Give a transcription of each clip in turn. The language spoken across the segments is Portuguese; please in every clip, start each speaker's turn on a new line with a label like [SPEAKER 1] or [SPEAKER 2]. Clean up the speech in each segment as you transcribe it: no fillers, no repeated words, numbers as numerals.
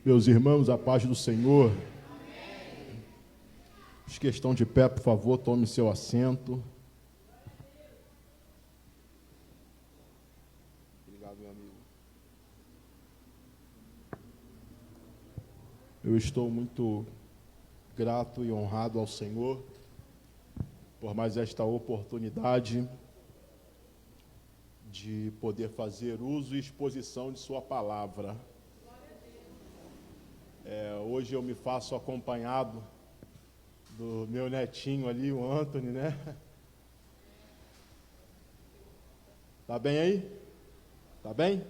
[SPEAKER 1] Meus irmãos, a paz do Senhor. Os que estão de pé, por favor, tome seu assento. Obrigado, meu amigo. Eu estou muito grato e honrado ao Senhor por mais esta oportunidade de poder fazer uso e exposição de sua palavra. Hoje eu me faço acompanhado do meu netinho ali, o Anthony, né? Tá bem aí? Tá bem?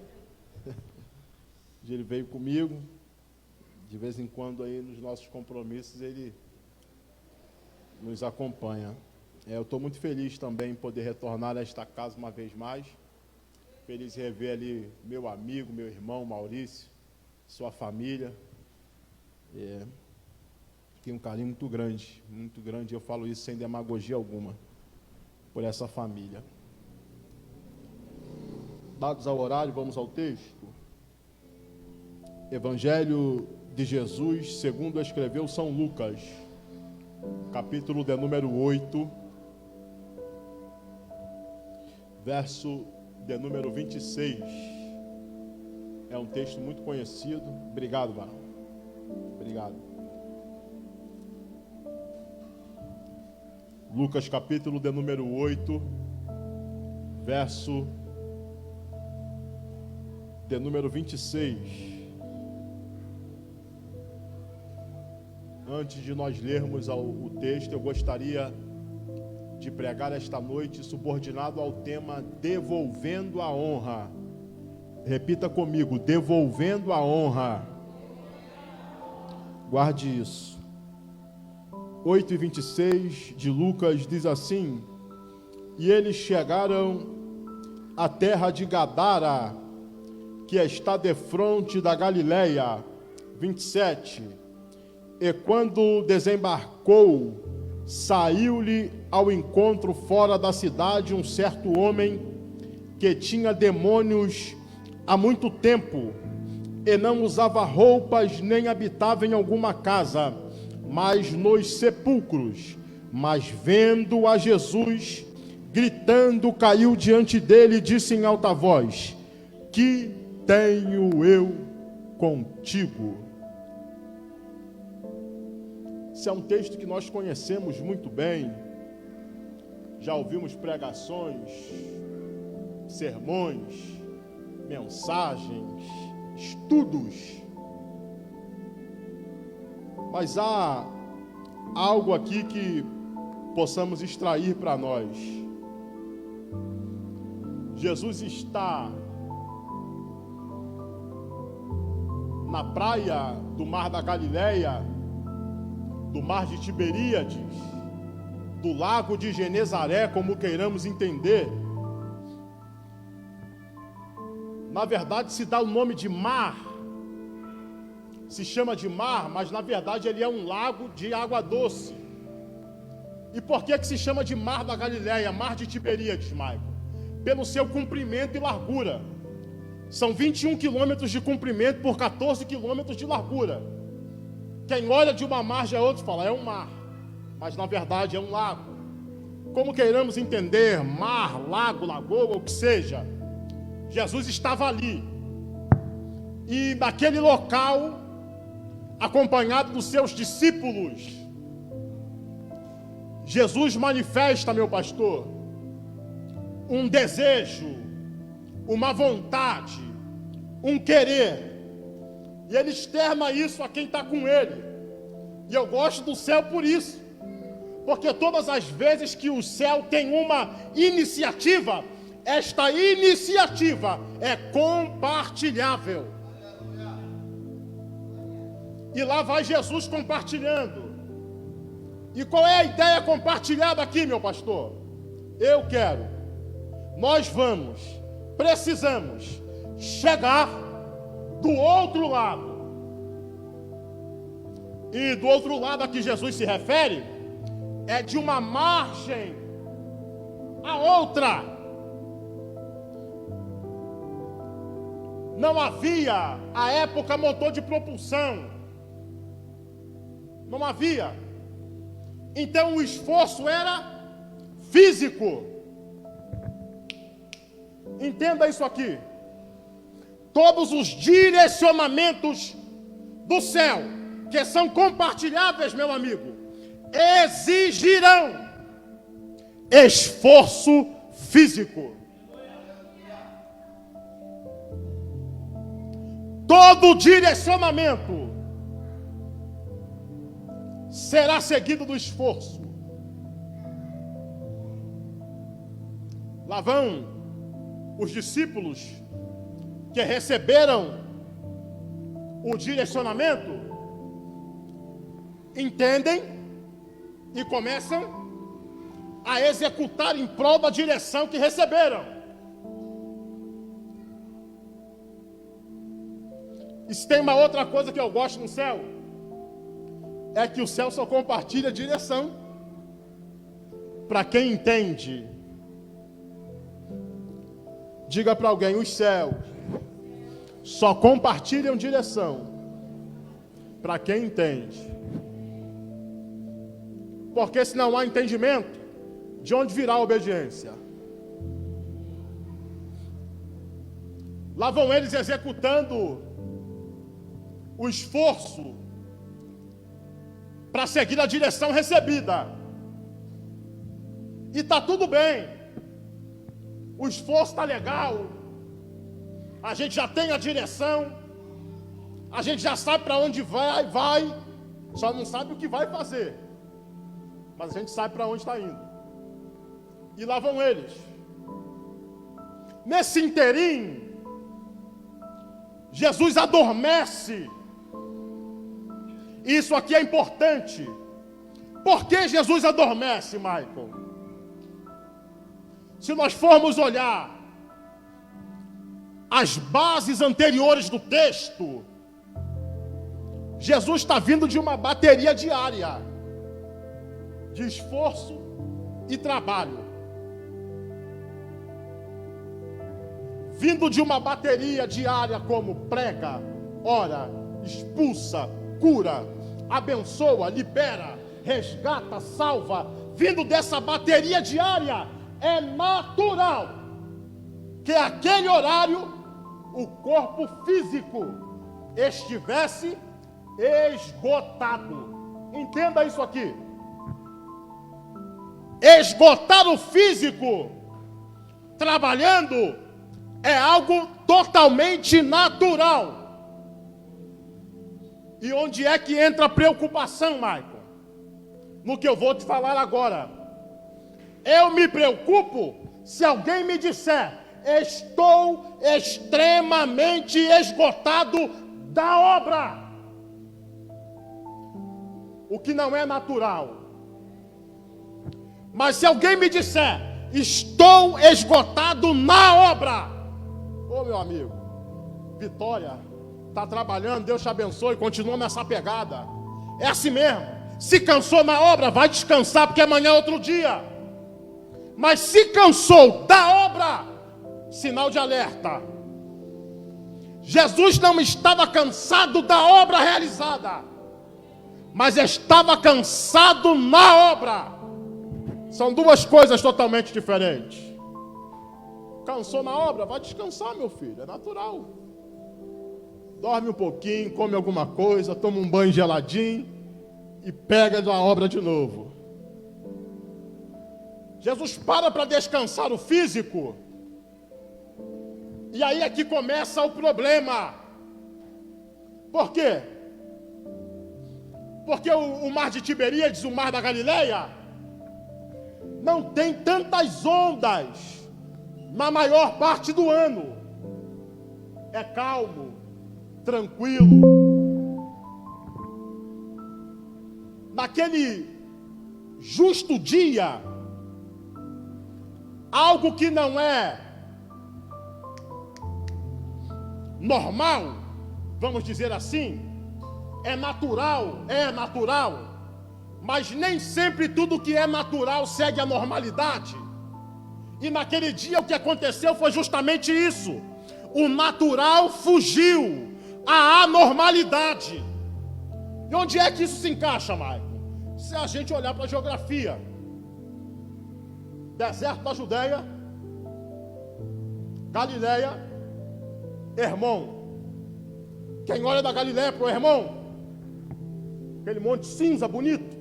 [SPEAKER 1] Ele veio comigo, de vez em quando aí nos nossos compromissos ele nos acompanha. Eu estou muito feliz também em poder retornar a esta casa uma vez mais. Feliz em rever ali meu amigo, meu irmão Maurício, sua família. Tenho um carinho muito grande, eu falo isso sem demagogia alguma, por essa família. Dados ao horário, vamos ao texto. Evangelho de Jesus, segundo escreveu São Lucas, capítulo de número 8, verso de número 26. É um texto muito conhecido. Obrigado, varão. Obrigado. Lucas capítulo de número 8, verso de número 26. Antes de nós lermos o texto, eu gostaria de pregar esta noite subordinado ao tema devolvendo a honra. Repita comigo, devolvendo a honra. Guarde isso. 8:26 de Lucas diz assim: e eles chegaram à terra de Gadara, que está defronte da Galileia. 27. E quando desembarcou, saiu-lhe ao encontro fora da cidade um certo homem que tinha demônios há muito tempo, e não usava roupas, nem habitava em alguma casa, mas nos sepulcros. Mas vendo a Jesus, gritando, caiu diante dele e disse em alta voz: que tenho eu contigo? Esse é um texto que nós conhecemos muito bem. Já ouvimos pregações, sermões, mensagens, estudos. Mas há algo aqui que possamos extrair para nós. Jesus está na praia do Mar da Galileia, do Mar de Tiberíades, do Lago de Genezaré, como queiramos entender. Na verdade, se dá o nome de mar, se chama de mar, mas na verdade ele é um lago de água doce. E por que se chama de Mar da Galileia, Mar de Tiberíades, Maicon? Pelo seu comprimento e largura. São 21 quilômetros de comprimento por 14 quilômetros de largura. Quem olha de uma margem a outra fala, é um mar, mas na verdade é um lago. Como queiramos entender, mar, lago, lagoa, o que seja, Jesus estava ali. E naquele local, acompanhado dos seus discípulos, Jesus manifesta, meu pastor, um desejo, uma vontade, um querer. E ele externa isso a quem está com ele. E eu gosto do céu por isso. Porque todas as vezes que o céu tem uma iniciativa, esta iniciativa é compartilhável. E lá vai Jesus compartilhando. E qual é a ideia compartilhada aqui, meu pastor? Eu quero, nós vamos, precisamos chegar do outro lado. E do outro lado a que Jesus se refere é de uma margem a outra. Não havia, à época, motor de propulsão. Não havia. Então o esforço era físico. Entenda isso aqui. Todos os direcionamentos do céu, que são compartilháveis, meu amigo, exigirão esforço físico. Todo direcionamento será seguido do esforço. Lá vão os discípulos que receberam o direcionamento, entendem e começam a executar em prol da direção que receberam. E se tem uma outra coisa que eu gosto no céu, é que o céu só compartilha direção para quem entende. Diga para alguém: os céus só compartilham direção para quem entende. Porque se não há entendimento, de onde virá a obediência? Lá vão eles executando o esforço para seguir a direção recebida. E está tudo bem. O esforço está legal. A gente já tem a direção. A gente já sabe para onde vai. Só não sabe o que vai fazer. Mas a gente sabe para onde está indo. E lá vão eles. Nesse interim, Jesus adormece. Isso aqui é importante. Por que Jesus adormece, Michael? Se nós formos olhar as bases anteriores do texto, Jesus está vindo de uma bateria diária de esforço e trabalho. Vindo de uma bateria diária como prega, ora, expulsa, cura, abençoa, libera, resgata, salva. Vindo dessa bateria diária, é natural que aquele horário o corpo físico estivesse esgotado. Entenda isso aqui. Esgotar o físico trabalhando é algo totalmente natural. E onde é que entra a preocupação, Michael? No que eu vou te falar agora. Eu me preocupo se alguém me disser: estou extremamente esgotado da obra. O que não é natural. Mas se alguém me disser: estou esgotado na obra. Ô meu amigo, Vitória, está trabalhando, Deus te abençoe, continua nessa pegada. É assim mesmo. Se cansou na obra, vai descansar, porque amanhã é outro dia. Mas se cansou da obra, sinal de alerta. Jesus não estava cansado da obra realizada, mas estava cansado na obra. São duas coisas totalmente diferentes. Cansou na obra, vai descansar, meu filho, é natural. Dorme um pouquinho, come alguma coisa, toma um banho geladinho e pega a obra de novo. Jesus para descansar o físico. E aí é que começa o problema. Por quê? Porque o mar de Tiberíades, o mar da Galileia, não tem tantas ondas na maior parte do ano. É calmo, tranquilo. Naquele justo dia, algo que não é normal, vamos dizer assim, é natural, mas nem sempre tudo que é natural segue a normalidade. E naquele dia o que aconteceu foi justamente isso. o natural fugiu à anormalidade. E onde é que isso se encaixa, Maicon? Se a gente olhar para a geografia, deserto da Judeia, Galileia, Hermon. Quem olha da Galileia para o Hermon, aquele monte cinza bonito,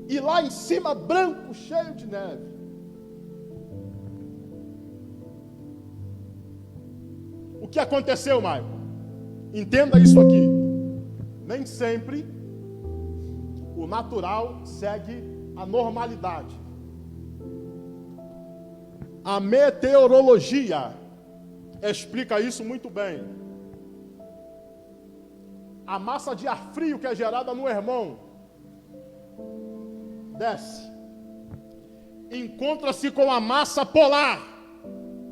[SPEAKER 1] e lá em cima branco, cheio de neve. O que aconteceu, Maicon? Entenda isso aqui. Nem sempre o natural segue a normalidade. A meteorologia explica isso muito bem. A massa de ar frio que é gerada no Hermon desce, encontra-se com a massa polar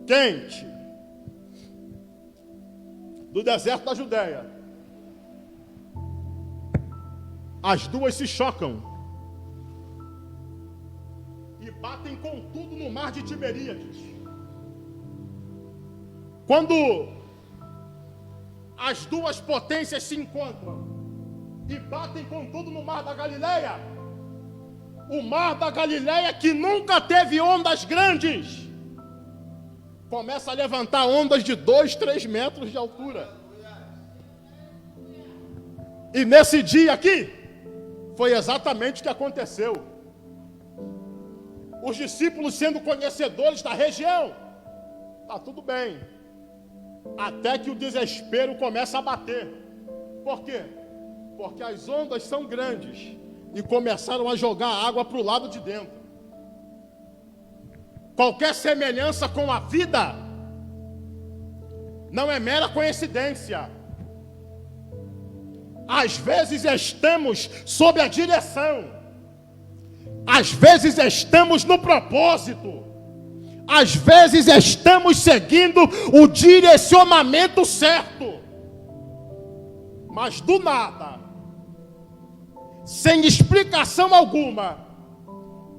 [SPEAKER 1] quente do deserto da Judeia. As duas se chocam e batem com tudo no mar de Tiberíades. Quando as duas potências se encontram e batem com tudo no mar da Galileia, o mar da Galileia, que nunca teve ondas grandes, começa a levantar ondas de 2, 3 metros de altura. E nesse dia aqui, foi exatamente o que aconteceu. Os discípulos, sendo conhecedores da região, tá tudo bem, até que o desespero começa a bater. Por quê? Porque as ondas são grandes e começaram a jogar água para o lado de dentro. Qualquer semelhança com a vida não é mera coincidência. Às vezes estamos sob a direção, às vezes estamos no propósito, às vezes estamos seguindo o direcionamento certo, mas do nada, sem explicação alguma,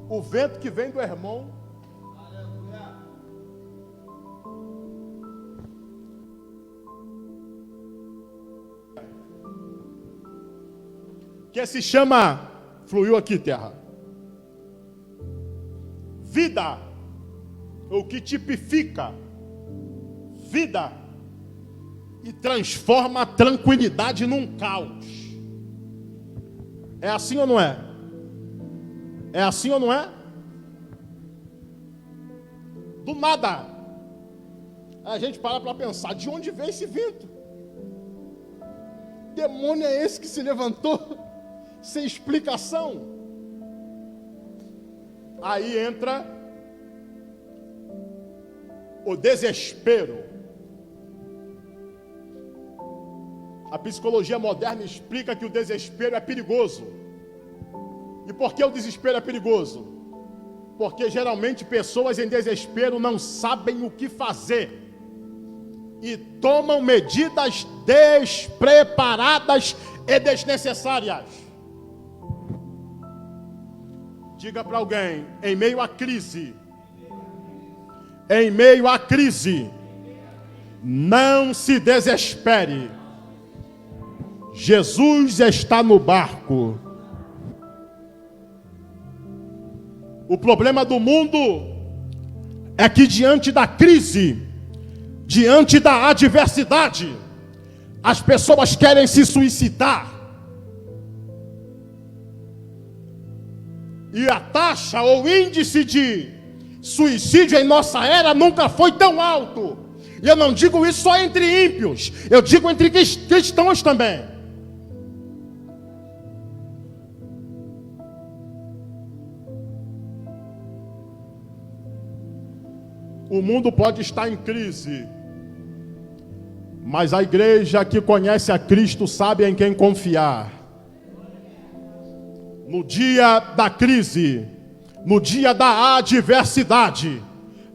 [SPEAKER 1] o vento que vem do Hermon que se chama, fluiu aqui, terra, vida, o que tipifica vida e transforma a tranquilidade num caos. É assim ou não é? É assim ou não é? Do nada, a gente para pensar, de onde veio esse vento? Que demônio é esse que se levantou sem explicação? Aí entra o desespero. A psicologia moderna explica que o desespero é perigoso. E por que o desespero é perigoso? Porque geralmente pessoas em desespero não sabem o que fazer e tomam medidas despreparadas e desnecessárias. Diga para alguém, em meio à crise, não se desespere. Jesus está no barco. O problema do mundo é que diante da crise, diante da adversidade, as pessoas querem se suicidar. E a taxa ou índice de suicídio em nossa era nunca foi tão alto. E eu não digo isso só entre ímpios, eu digo entre cristãos também. O mundo pode estar em crise, mas a igreja que conhece a Cristo sabe em quem confiar. No dia da crise, no dia da adversidade,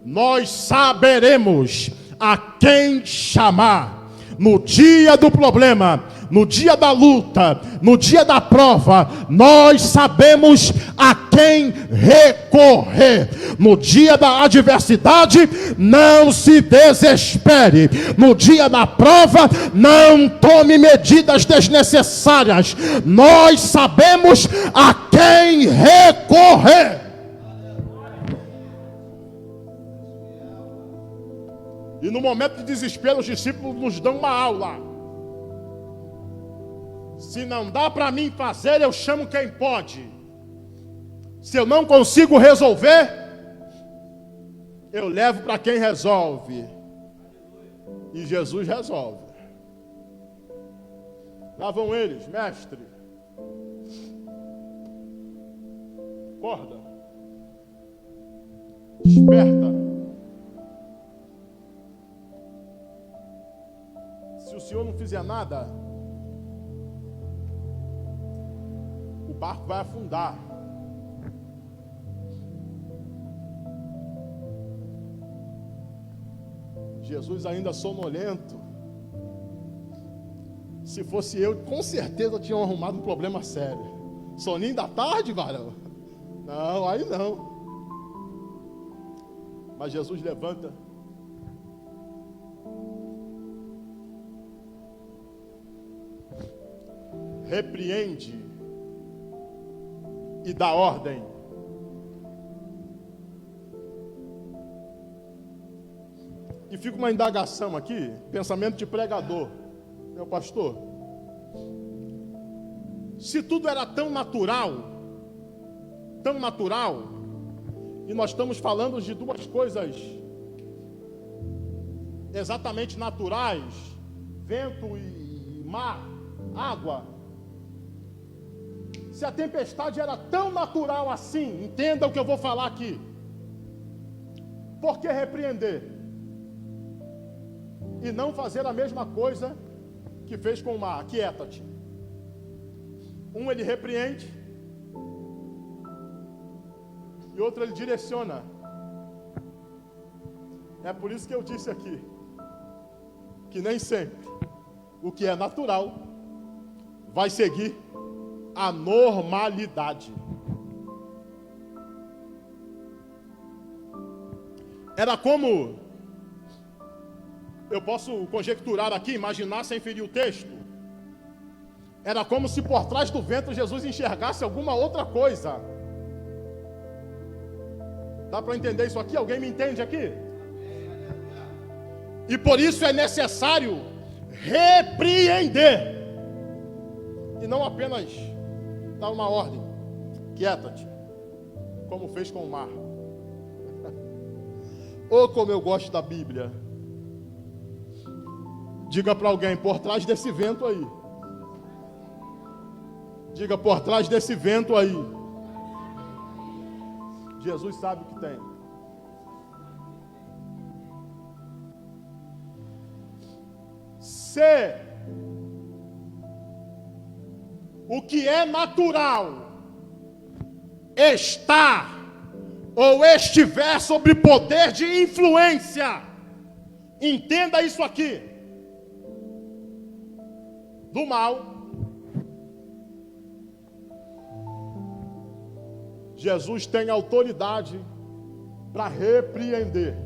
[SPEAKER 1] nós saberemos a quem chamar. No dia do problema, no dia da luta, no dia da prova, nós sabemos a quem recorrer. No dia da adversidade, não se desespere. No dia da prova, não tome medidas desnecessárias. Nós sabemos a quem recorrer. E no momento de desespero, os discípulos nos dão uma aula. Se não dá para mim fazer, eu chamo quem pode. Se eu não consigo resolver, eu levo para quem resolve. E Jesus resolve. Lá vão eles, mestre. Acorda. Desperta. Se o senhor não fizer nada, o barco vai afundar. Jesus ainda sonolento. Se fosse eu, com certeza tinham arrumado um problema sério. Soninho da tarde, varão? Não, aí não. Mas Jesus levanta. Repreende e dá ordem. E fica uma indagação aqui, pensamento de pregador, meu pastor. Se tudo era tão natural, e nós estamos falando de duas coisas exatamente naturais, vento e mar, água. Se a tempestade era tão natural assim, entenda o que eu vou falar aqui. Por que repreender? E não fazer a mesma coisa que fez com o mar? Aquieta-te. Um ele repreende, e outro ele direciona. É por isso que eu disse aqui, que nem sempre o que é natural vai seguir a normalidade. Era como, eu posso conjecturar aqui, imaginar sem ferir o texto. Era como se por trás do vento Jesus enxergasse alguma outra coisa. Dá para entender isso aqui? Alguém me entende aqui? E por isso é necessário repreender. E não apenas dar uma ordem. Quieta-te. Como fez com o mar. Ou como eu gosto da Bíblia. Diga para alguém, por trás desse vento aí. Diga, por trás desse vento aí. Jesus sabe o que tem. Se o que é natural está ou estiver sob poder de influência, entenda isso aqui, do mal, Jesus tem autoridade para repreender.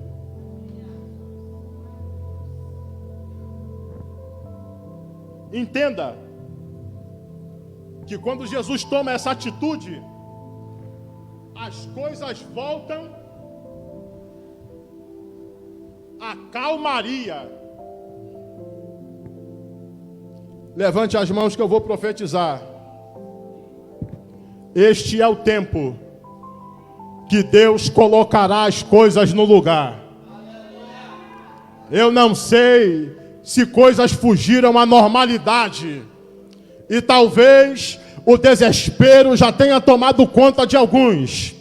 [SPEAKER 1] Entenda que quando Jesus toma essa atitude, as coisas voltam à calmaria. Levante as mãos que eu vou profetizar. Este é o tempo que Deus colocará as coisas no lugar. Eu não sei se coisas fugiram à normalidade, e talvez o desespero já tenha tomado conta de alguns,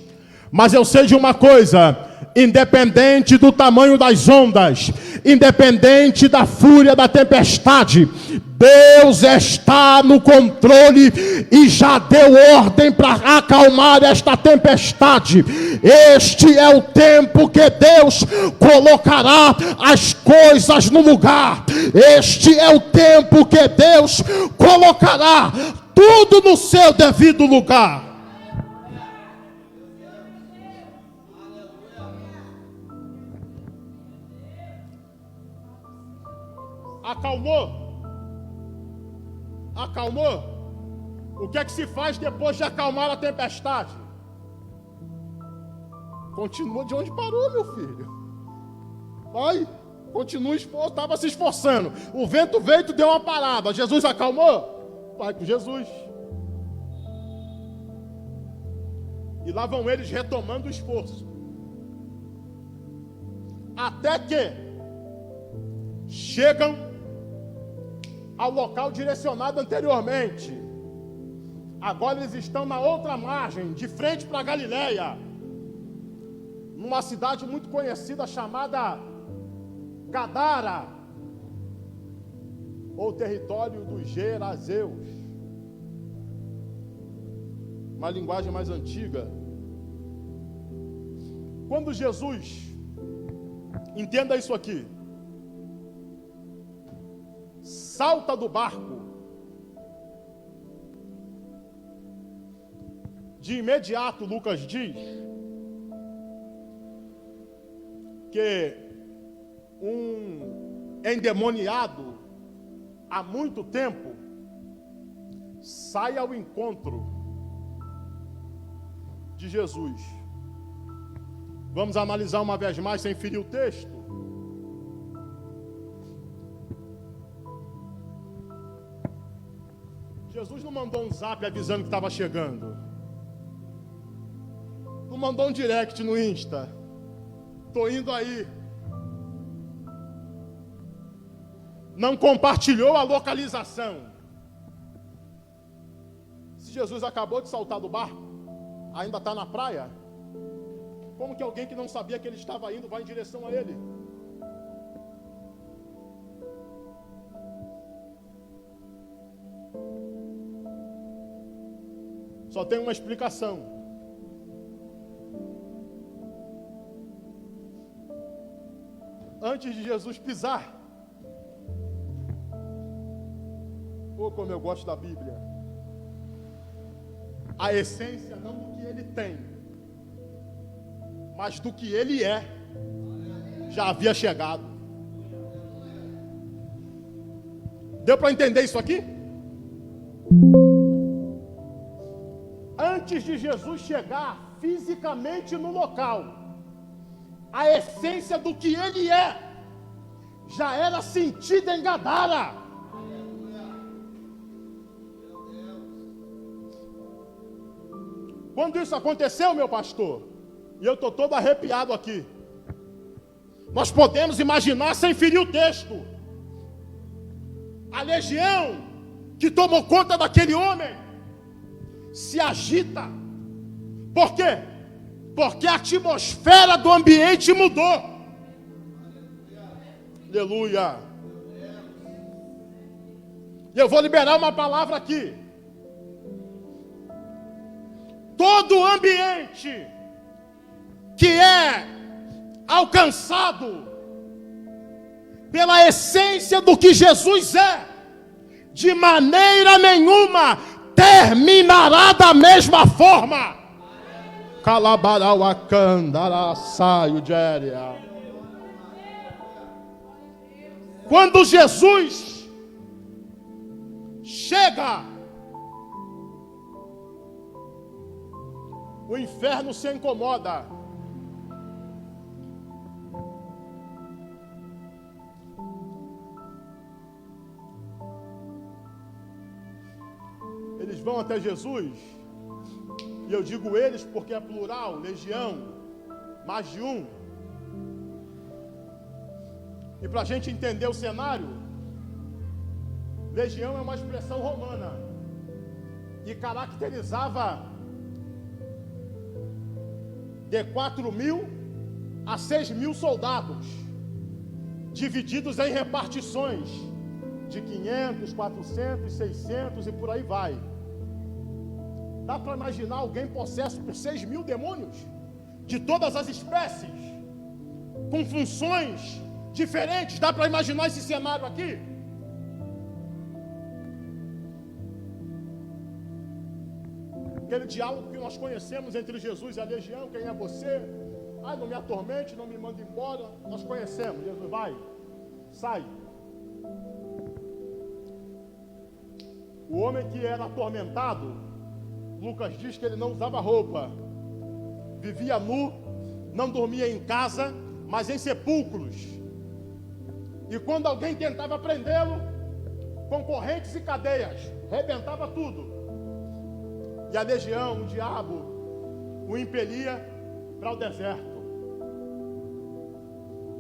[SPEAKER 1] mas eu sei de uma coisa: independente do tamanho das ondas, independente da fúria da tempestade, Deus está no controle e já deu ordem para acalmar esta tempestade. Este é o tempo que Deus colocará as coisas no lugar. Este é o tempo que Deus colocará tudo no seu devido lugar. Acalmou? Acalmou? O que é que se faz depois de acalmar a tempestade? Continua de onde parou, meu filho. Vai, continua, estava se esforçando. O vento veio e tu deu uma parada. Jesus acalmou? Vai com Jesus. E lá vão eles retomando o esforço. Até que chegam ao local direcionado anteriormente. Agora eles estão na outra margem, de frente para Galileia, numa cidade muito conhecida chamada Gadara, ou território dos Gerazeus, uma linguagem mais antiga. Quando Jesus, entenda isso aqui, salta do barco, de imediato Lucas diz que um endemoniado há muito tempo sai ao encontro de Jesus. Vamos analisar uma vez mais sem ferir o texto. Jesus não mandou um zap avisando que estava chegando. Não mandou um direct no Insta. Estou indo aí. Não compartilhou a localização. Se Jesus acabou de saltar do barco, ainda está na praia, como que alguém que não sabia que ele estava indo vai em direção a ele? Só tem uma explicação. Antes de Jesus pisar, como eu gosto da Bíblia, a essência não do que ele tem, mas do que ele é, já havia chegado. Deu para entender isso aqui? Antes de Jesus chegar fisicamente no local, a essência do que ele é já era sentida em Gadara. Quando isso aconteceu, meu pastor, e eu estou todo arrepiado aqui, nós podemos imaginar, sem ferir o texto, a legião que tomou conta daquele homem se agita. Por quê? Porque a atmosfera do ambiente mudou. Aleluia. E eu vou liberar uma palavra aqui. Todo ambiente que é alcançado pela essência do que Jesus é, de maneira nenhuma terminará da mesma forma. Quando Jesus chega, o inferno se incomoda. Eles vão até Jesus, e eu digo eles porque é plural, legião, mais de um. E para a gente entender o cenário, legião é uma expressão romana e caracterizava de 4.000 a 6.000 soldados, divididos em repartições, de 500, 400, 600 e por aí vai. Dá para imaginar alguém possesso por 6.000 demônios? De todas as espécies, com funções diferentes. Dá para imaginar esse cenário aqui? Aquele diálogo que nós conhecemos entre Jesus e a legião: quem é você? Ai, não me atormente, não me mande embora. Nós conhecemos. Jesus, vai, sai. O homem que era atormentado, Lucas diz que ele não usava roupa, vivia nu, não dormia em casa, mas em sepulcros. E quando alguém tentava prendê-lo, com correntes e cadeias, rebentava tudo. E a legião, o diabo, o impelia para o deserto.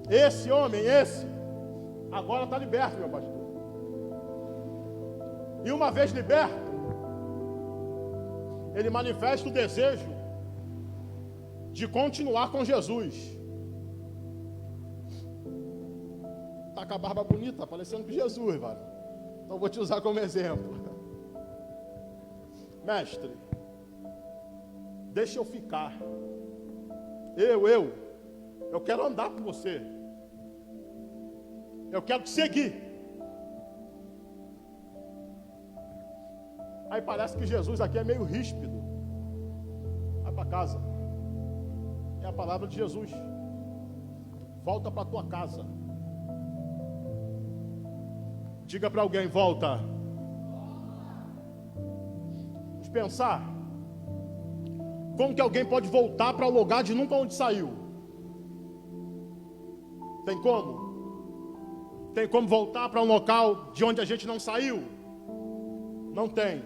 [SPEAKER 1] Esse homem, agora está liberto, meu pastor. E uma vez liberto, ele manifesta o desejo de continuar com Jesus. Está com a barba bonita, tá parecendo com Jesus, velho. Então vou te usar como exemplo. Mestre, deixa eu ficar. Eu quero andar com você. Eu quero te seguir. Aí parece que Jesus aqui é meio ríspido. Vai para casa. É a palavra de Jesus. Volta para tua casa. Diga para alguém: volta. Vamos pensar. Como que alguém pode voltar para o lugar de nunca onde saiu? Tem como? Tem como voltar para um local de onde a gente não saiu? Não tem.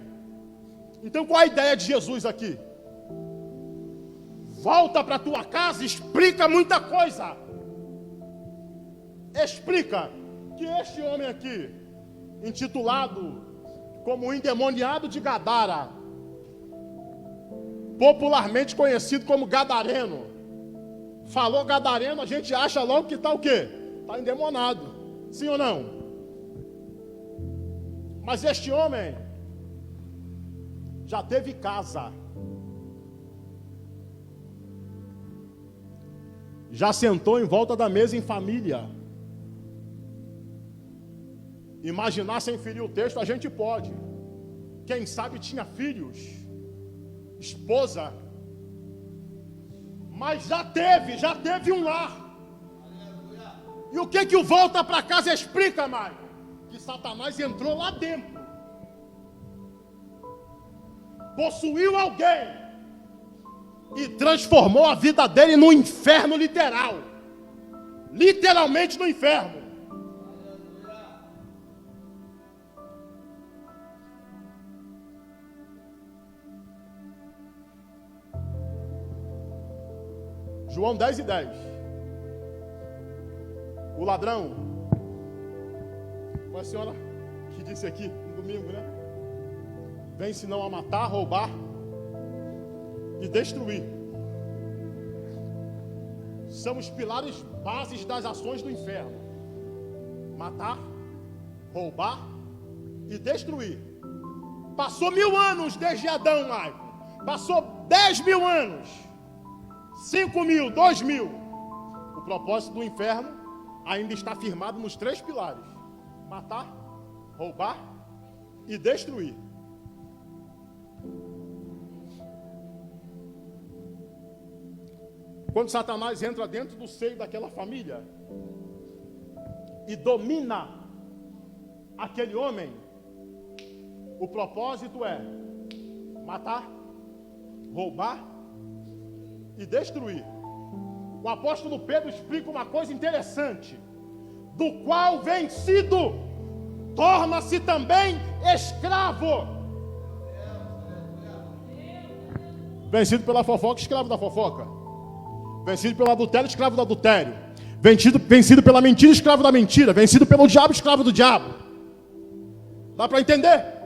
[SPEAKER 1] Então qual a ideia de Jesus aqui? Volta para tua casa, explica muita coisa. Explica que este homem aqui, intitulado como o endemoniado de Gadara, popularmente conhecido como gadareno. Falou gadareno, a gente acha logo que está o quê? Está endemoniado. Sim ou não? Mas este homem já teve casa. Já sentou em volta da mesa em família. Imaginar sem ferir o texto a gente pode. Quem sabe tinha filhos, esposa. Mas já teve um lar. E o que o volta para casa explica, mais? Que Satanás entrou lá dentro. Possuiu alguém e transformou a vida dele no inferno literal. Literalmente no inferno. João 10:10. O ladrão, foi a senhora que disse aqui no domingo, né? Vem senão a matar, roubar e destruir. São os pilares bases das ações do inferno: matar, roubar e destruir. Passou 1000 anos desde Adão, Maico. Passou 10.000 anos, 5.000, 2.000. O propósito do inferno ainda está firmado nos 3 pilares: matar, roubar e destruir. Quando Satanás entra dentro do seio daquela família e domina aquele homem, o propósito é matar, roubar e destruir. O apóstolo Pedro explica uma coisa interessante: do qual vencido torna-se também escravo. Vencido pela fofoca, escravo da fofoca. Vencido pelo adultério, escravo do adultério. Vencido pela mentira, escravo da mentira. Vencido pelo diabo, escravo do diabo. Dá para entender?